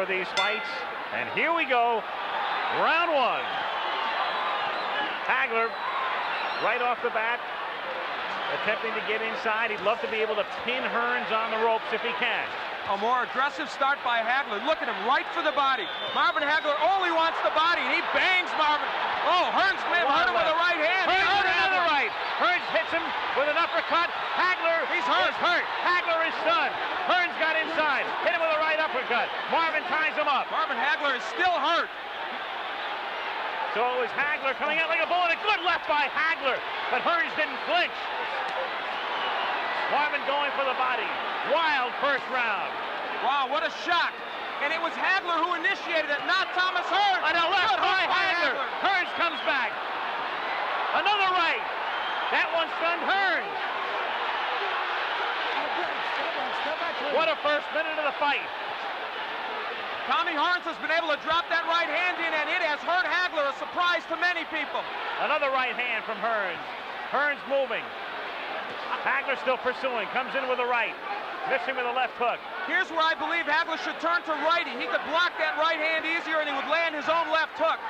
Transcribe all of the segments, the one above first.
For these fights, and here we go, round one. Hagler, right off the bat, attempting to get inside. He'd love to be able to pin Hearns on the ropes if he can. A more aggressive start by Hagler. Look at him, right for the body. Marvin Hagler only wants the body, and he bangs Marvin. Oh, Hearns may have hurt him with a right hand. Hearns with another right. Hearns hits him with an uppercut. Hagler is hurt. Hagler is stunned. Hearns got inside. Hit him with a right uppercut. Marvin ties him up. Marvin Hagler is still hurt. So it was Hagler coming out like a bullet. A good left by Hagler, but Hearns didn't flinch. Marvin going for the body. Wild first round. Wow, what a shock. And it was Hagler who initiated it, not Thomas Hearns. And a left by Hagler. Hearns comes back. Another right. That one stunned Hearns. What a first minute of the fight. Tommy Hearns has been able to drop that right hand in, and it has hurt Hagler, a surprise to many people. Another right hand from Hearns. Hearns moving. Hagler still pursuing. Comes in with a right. Missing with a left hook. Here's where I believe Hagler should turn to righty. He could block that right hand easier, and he would land his own left hook.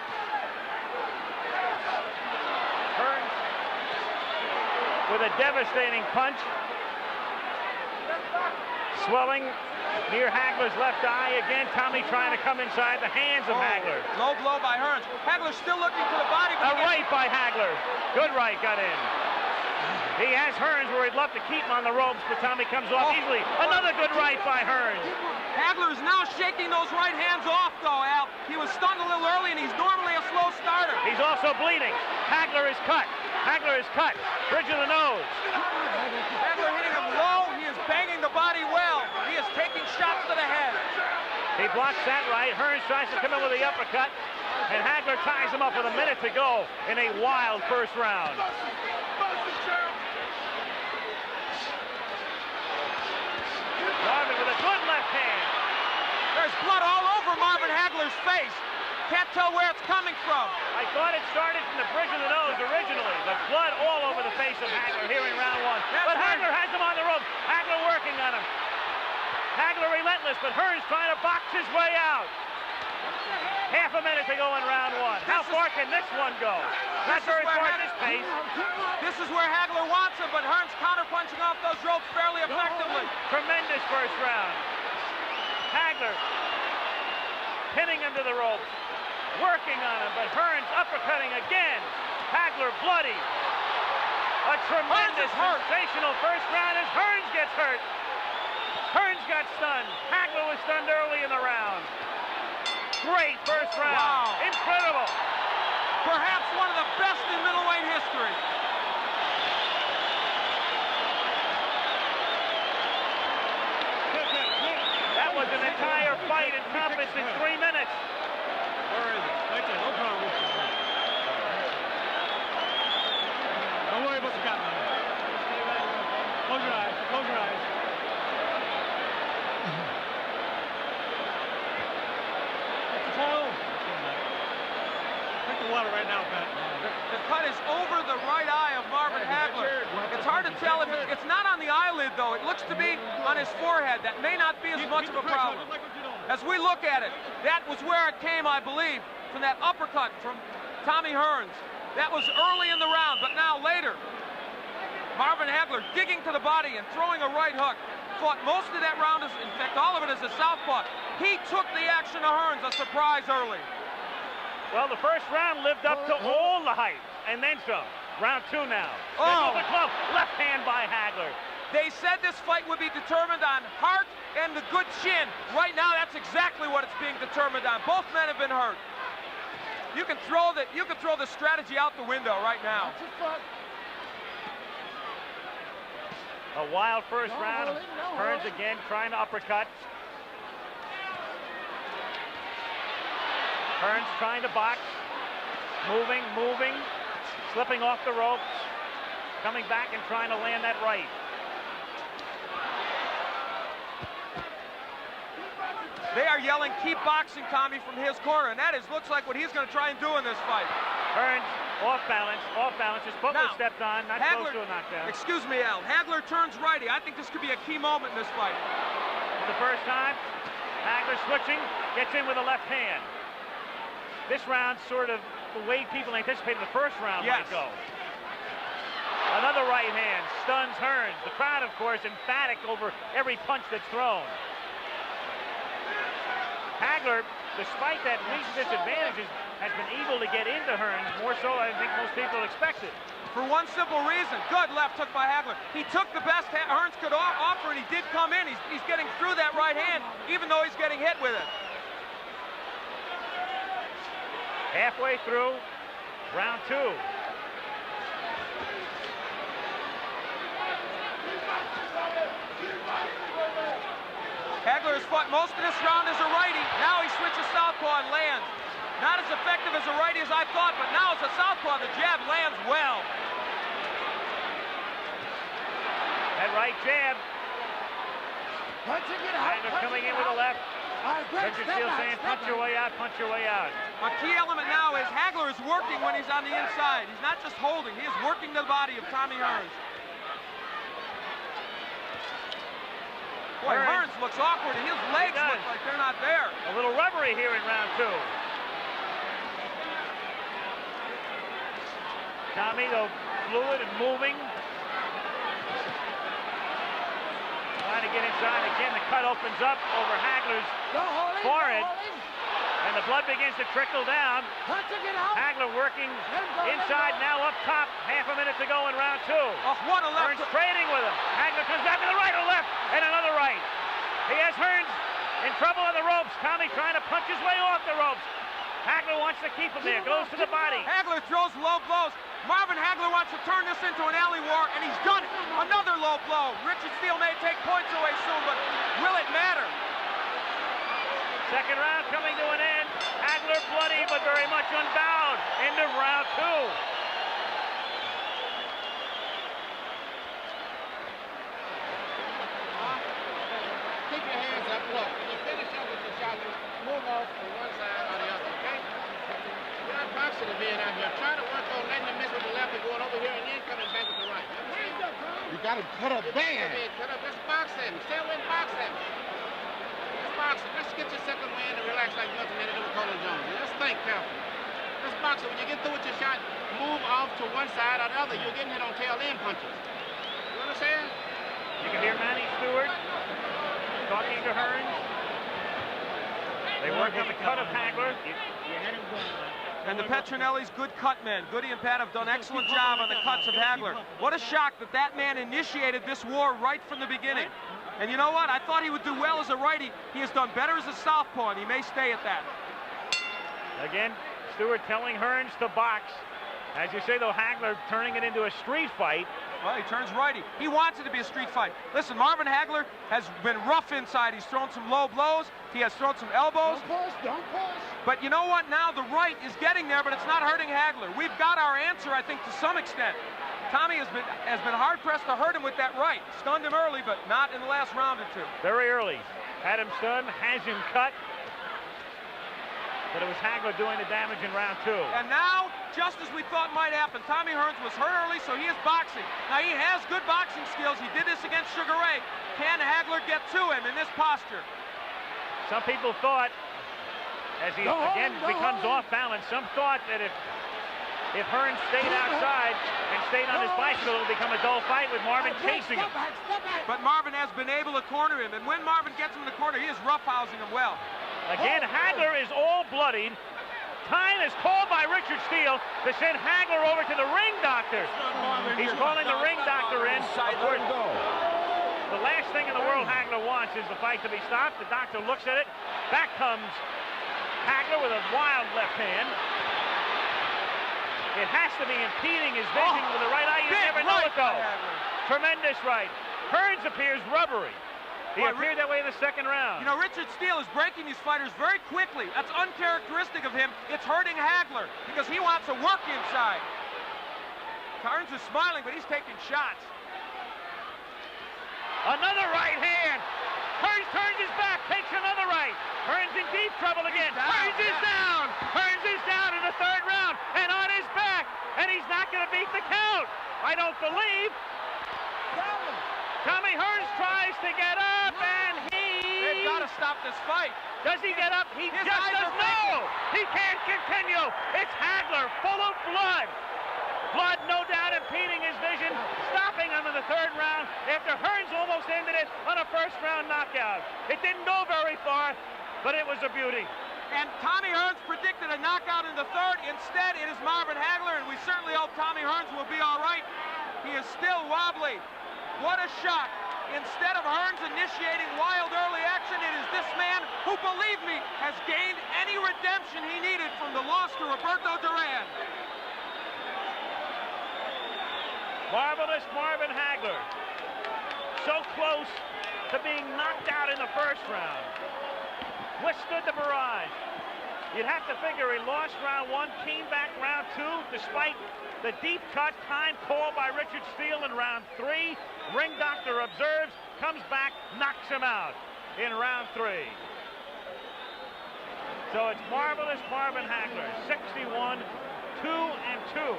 Hearns with a devastating punch. Swelling near Hagler's left eye. Again, Tommy trying to come inside the hands of Hagler. Low blow by Hearns. Hagler still looking for the body. A right by Hagler. Good right got in. He has Hearns where he'd love to keep him on the ropes, but Tommy comes off easily. Another good right by Hearns. Hagler is now shaking those right hands off, though, Al. He was stunned a little early, and he's normally a slow starter. He's also bleeding. Hagler is cut. Hagler is cut. Bridge of the nose. Hagler hitting him low. He is banging the body well. He is taking shots to the head. He blocks that right. Hearns tries to come in with the uppercut, and Hagler ties him up with a minute to go in a wild first round. Marvin with a good left hand. There's blood all over Marvin Hagler's face. Can't tell where it's coming from. I thought it started from the bridge of the nose originally, but blood all over the face of Hagler here in round one. But Hagler has him on the rope. Hagler working on him. Hagler relentless, but Hearns trying to box his way out. Half a minute to go in round one. How far can this one go? Not very far at this pace. This is where Hagler wants him, but Hearns counterpunching off those ropes fairly effectively. Tremendous first round. Hagler pinning him to the ropes, working on him, but Hearns uppercutting again. Hagler bloody. A tremendous, sensational first round as Hearns gets hurt. Hearns got stunned. Hagler was stunned early in the round. Great first round. Wow. Incredible. Perhaps one of the best in middleweight history. That was an entire fight encompassed in 3 minutes. Where is it? Right there. No problem. Don't worry about the cotton. Close your eyes. Close your eyes. Water right now, Pat. The cut is over the right eye of Marvin Hagler. It's hard to tell if it's not on the eyelid, though. It looks to be on his forehead. That may not be as much of a problem. As we look at it, that was where it came, I believe, from that uppercut from Tommy Hearns. That was early in the round, but now later, Marvin Hagler digging to the body and throwing a right hook. Fought most of that round, in fact, all of it as a southpaw. He took the action of Hearns, a surprise early. Well, the first round lived up to all the hype, and then some. Round two now. Oh! The glove, left hand by Hagler. They said this fight would be determined on heart and the good chin. Right now, that's exactly what it's being determined on. Both men have been hurt. You can throw the strategy out the window right now. A wild first round. Hearns again trying to uppercut. Hearns trying to box, moving, slipping off the ropes, coming back and trying to land that right. They are yelling, keep boxing, Tommy, from his corner, and that looks like what he's going to try and do in this fight. Hearns off balance, his foot was stepped on, not close to a knockdown. Excuse me, Al. Hagler turns righty. I think this could be a key moment in this fight. For the first time, Hagler switching, gets in with a left hand. This round sort of the way people anticipated the first round might go. Another right hand stuns Hearns. The crowd, of course, emphatic over every punch that's thrown. Hagler, despite that recent disadvantages, has been able to get into Hearns more so than I think most people expected. For one simple reason, good left hook by Hagler. He took the best Hearns could offer, and he did come in. He's getting through that right hand, even though he's getting hit with it. Halfway through round 2. Hagler has fought most of this round as a righty. Now he switches southpaw and lands. Not as effective as a righty as I thought, but now as a southpaw, the jab lands well. That right jab. Hagler coming in with a left. Richard Steele saying, punch your way out, punch your way out. A key element now is Hagler is working when he's on the inside. He's not just holding, he is working the body of Tommy Hearns. Boy, Hearns looks awkward, and his legs look like they're not there. A little rubbery here in round 2. Tommy, though, fluid and moving. Trying to get inside again. The cut opens up over Hagler's forehead. And the blood begins to trickle down. Hagler working inside, now up top. Half a minute to go in round 2. What a left. Hearns trading with him. Hagler comes back to the right, a left, and another right. He has Hearns in trouble on the ropes. Tommy trying to punch his way off the ropes. Hagler wants to keep him there, goes to the body. Hagler throws low blows. Marvin Hagler wants to turn this into an alley war, and he's done it. Another low blow. Richard Steele may take points away soon, but will it matter? Second round coming to an end. Hagler bloody, but very much unbound. End of round 2. Keep your hands up. Look, when you finish up with your shot, you move off to one side or the other, okay? You're not boxing to being out here. Try to work on letting him miss with the left and going over here and then coming back with the right. You got to cut up bad. Cut up. Let's box him. Stay away and box him. Let's box him. Let's get your second win and relax like nothing had to do with Colin Jones. Let's think carefully. Let's box it. When you get through with your shot, move off to one side or the other. You're getting hit on tail end punches. You understand? You can hear Manny Stewart talking to Hearns. They work on the cut of Hagler. And the Petronelli's good cut men. Goody and Pat have done an excellent job on the cuts of Hagler. What a shock that that man initiated this war right from the beginning. And you know what? I thought he would do well as a righty. He has done better as a southpaw, and he may stay at that. Again, Stewart telling Hearns to box. As you say, though, Hagler turning it into a street fight. Well, he turns righty. He wants it to be a street fight. Listen, Marvin Hagler has been rough inside. He's thrown some low blows. He has thrown some elbows. Don't push. But you know what? Now the right is getting there, but it's not hurting Hagler. We've got our answer, I think, to some extent. Tommy has been hard-pressed to hurt him with that right. Stunned him early, but not in the last round or two. Very early. Had him stunned, has him cut. But it was Hagler doing the damage in round 2. And now, just as we thought might happen, Tommy Hearns was hurt early, so he is boxing. Now, he has good boxing skills. He did this against Sugar Ray. Can Hagler get to him in this posture? Some people thought, as he again becomes off balance, some thought that if Hearns stayed outside and stayed on his bicycle, it would become a dull fight with Marvin chasing him. But Marvin has been able to corner him, and when Marvin gets him in the corner, he is roughhousing him well. Again, Hagler is all bloodied. Time is called by Richard Steele to send Hagler over to the ring doctor. He's calling the ring doctor in. Of course, the last thing in the world Hagler wants is the fight to be stopped. The doctor looks at it. Back comes Hagler with a wild left hand. It has to be impeding his vision with the right eye. You never know it, though. Tremendous right. Hearns appears rubbery. He appeared that way in the second round. You know, Richard Steele is breaking these fighters very quickly. That's uncharacteristic of him. It's hurting Hagler because he wants to work inside. Hearns is smiling, but he's taking shots. Another right hand. Hearns turns his back, takes another right. Hearns in deep trouble again. Hearns is down. Hearns is down in the third round and on his back. And he's not going to beat the count. I don't believe. Tommy Hearns tries to get up, and he stop this fight. Does he get up? He His just eyes does are no! He can't continue! It's Hagler, full of blood! Blood, no doubt, impeding his vision, stopping him in the third round after Hearns almost ended it on a first-round knockout. It didn't go very far, but it was a beauty. And Tommy Hearns predicted a knockout in the third. Instead, it is Marvin Hagler, and we certainly hope Tommy Hearns will be all right. He is still wobbly. What a shot. Instead of Hearns initiating wild early action, it is this man who, believe me, has gained any redemption he needed from the loss to Roberto Duran. Marvelous Marvin Hagler. So close to being knocked out in the first round. Withstood the barrage. You'd have to figure he lost round one, came back round two, despite the deep cut time called by Richard Steele in round three. Ring doctor observes, comes back, knocks him out in round three. So it's marvelous Marvin Hagler, 61, 2-2.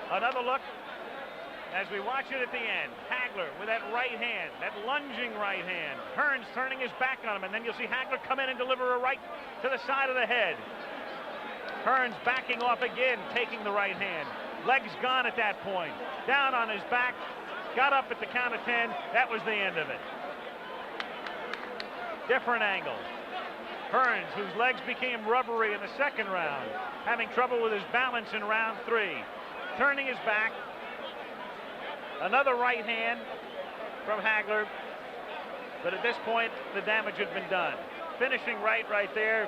Another look as we watch it at the end. Hagler with that right hand, that lunging right hand. Hearns turning his back on him, and then you'll see Hagler come in and deliver a right to the side of the head. Hearns backing off again, taking the right hand. Legs gone at that point. Down on his back, got up at the count of 10. That was the end of it. Different angle. Hearns, whose legs became rubbery in the second round, having trouble with his balance in round three. Turning his back. Another right hand from Hagler. But at this point, the damage had been done. Finishing right there,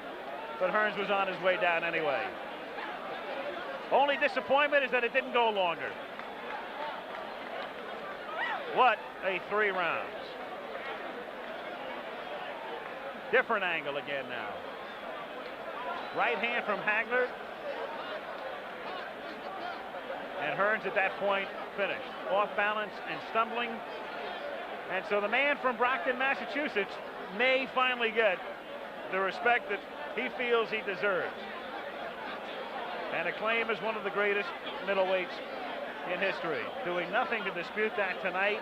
but Hearns was on his way down anyway. Only disappointment is that it didn't go longer. What a 3 rounds. Different angle again now. Right hand from Hagler. And Hearns at that point finished. Off balance and stumbling. And so the man from Brockton, Massachusetts may finally get the respect that he feels he deserves. And acclaim as one of the greatest middleweights in history. Doing nothing to dispute that tonight.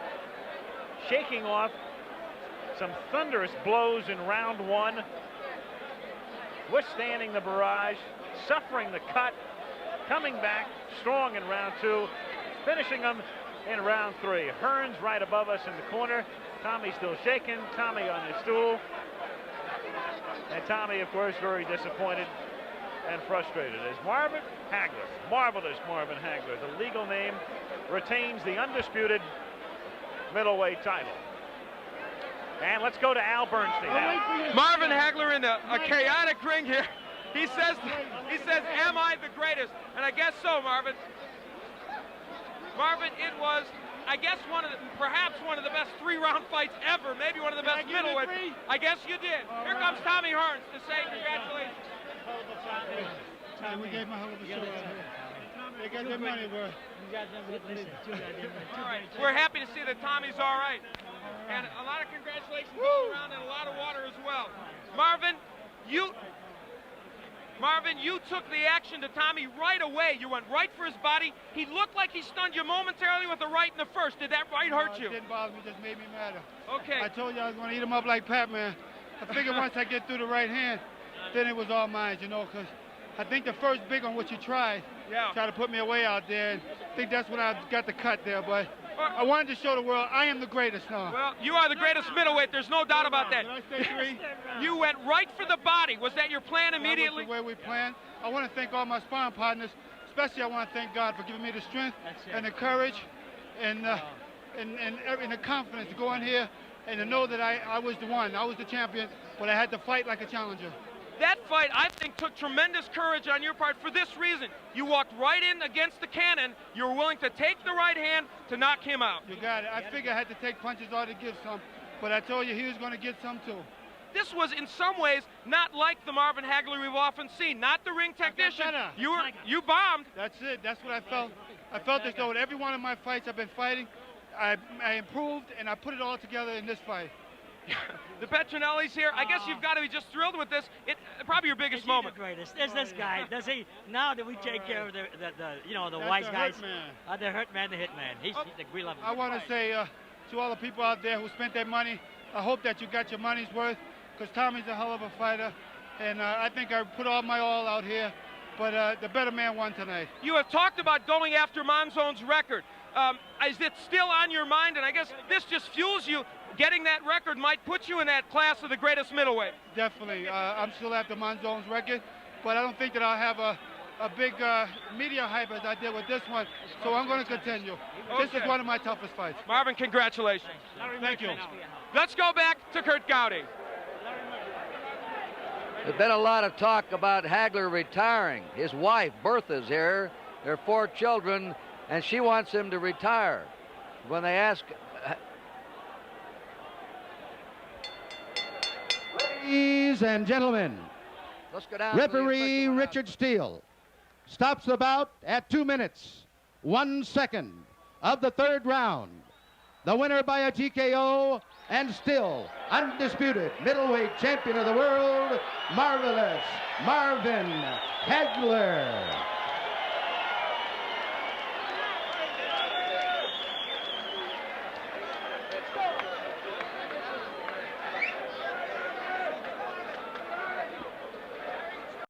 Shaking off some thunderous blows in round one. Withstanding the barrage. Suffering the cut. Coming back strong in round two. Finishing them in round three. Hearns right above us in the corner. Tommy still shaking. Tommy on his stool. And Tommy, of course, very disappointed and frustrated as Marvin Hagler, marvelous Marvin Hagler, the legal name, retains the undisputed middleweight title. And let's go to Al Bernstein. Marvin Hagler in a chaotic ring here. He says, am I the greatest? And I guess so, Marvin. Marvin, it was, I guess, perhaps one of the best 3-round fights ever, maybe one of the best middleweights. I guess you did. Here comes Tommy Hearns to say congratulations. We gave him a hell of a show. They got their money worth. All right, we're happy to see that Tommy's all right. And a lot of congratulations all around and a lot of water as well. Marvin, you took the action to Tommy right away. You went right for his body. He looked like he stunned you momentarily with the right in the first. Did that right hurt you? It didn't bother me, just made me madder. Okay. I told you I was going to eat him up like Pac-Man. I figured once I get through the right hand, then it was all mine, you know, because I think the first big one, which you tried to put me away out there, and I think that's when I got the cut there, but I wanted to show the world I am the greatest now. Well, you are the greatest middleweight. There's no doubt about that. Did I say 3? You went right for the body. Was that your plan immediately? That was the way we planned. I want to thank all my sparring partners. Especially I want to thank God for giving me the strength and the courage and the confidence to go in here and to know that I was the one. I was the champion, but I had to fight like a challenger. That fight, I think, took tremendous courage on your part for this reason. You walked right in against the cannon. You were willing to take the right hand to knock him out. You got it. I figured I had to take punches or to give some, but I told you he was going to get some too. This was, in some ways, not like the Marvin Hagler we've often seen. Not the ring technician. You bombed. That's it. That's what I felt. I felt as though in every one of my fights I've been fighting, I improved, and I put it all together in this fight. The Petronelli's here. I guess you've got to be just thrilled with this. Probably your biggest moment. The greatest. There's this guy. Does he? Now that we take care of the wise guys, the hurt man, the hit man. We love him. I want to say to all the people out there who spent their money. I hope that you got your money's worth, because Tommy's a hell of a fighter, and I think I put all my all out here, but the better man won tonight. You have talked about going after Monzone's record. Is it still on your mind? And I guess this just fuels you. Getting that record might put you in that class of the greatest middleweight. Definitely. I'm still after Monzone's record, but I don't think that I'll have a big media hype as I did with this one, so I'm going to continue. Okay. This is one of my toughest fights. Marvin, congratulations. Thank you. Let's go back to Kurt Gowdy. There's been a lot of talk about Hagler retiring. His wife, Bertha's here. There are 4 children, and she wants him to retire. When they ask... Ladies and gentlemen, Let's go down referee Richard Steele stops the bout at 2 minutes, 1 second of the 3rd round. The winner by a TKO and still undisputed middleweight champion of the world, Marvelous Marvin Hagler.